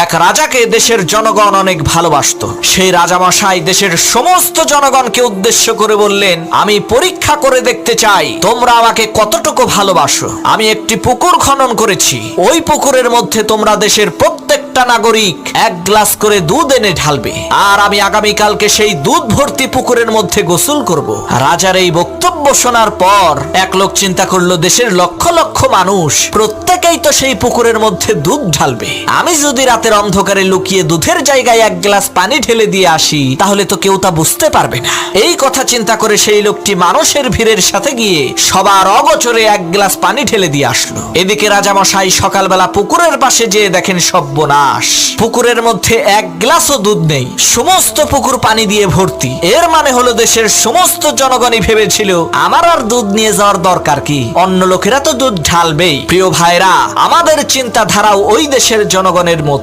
এক রাজাকে দেশের জনগণ অনেক ভালোবাসতো। সেই রাজামশাই দেশের সমস্ত জনগণকে উদ্দেশ্য করে বললেন, আমি পরীক্ষা করে দেখতে চাই তোমরা আমাকে কতটুকু ভালোবাসো। আমি একটি পুকুর খনন করেছি। ওই পুকুরের মধ্যে তোমরা দেশের প্রত্যেকটা নাগরিক এক গ্লাস করে দুধ এনে ঢালবে, আর আমি আগামীকালকে সেই দুধ ভর্তি পুকুরের মধ্যে গোসল করব। রাজার এই বক্তব্য শোনার পর এক লোক চিন্তা করলো, দেশের লক্ষ লক্ষ মানুষ প্রত্যেকেই তো সেই পুকুরের মধ্যে দুধ ঢালবে। আমি যদি রাতের অন্ধকারে লুকিয়ে দুধের জায়গায় এক গ্লাস পানি ঢেলে দিয়ে আসি, তাহলে তো কেউ তা বুঝতে পারবে না। এই কথা চিন্তা করে সেই লোকটি মানুষের ভিড়ের সাথে গিয়ে সবার অগোচরে এক গ্লাস পানি ঢেলে দিয়ে আসলো। এদিকে রাজামশাই সকালবেলা পুকুরের পাশে যেয়ে দেখেন সর্বনাশ, পুকুরের মধ্যে এক গ্লাসও দুধ নেই, সমস্ত পুকুর পানি দিয়ে ভর্তি। এর মানে হলো দেশের সমস্ত জনগণই ভেবেছিল আমার আর দুধ নিয়ে যাওয়ার দরকার কি, অন্য লোকেরা তো দুধ ঢালবেই। প্রিয় ভাইরা, আমাদের চিন্তাধারাও ওই দেশের জনগণের মতো।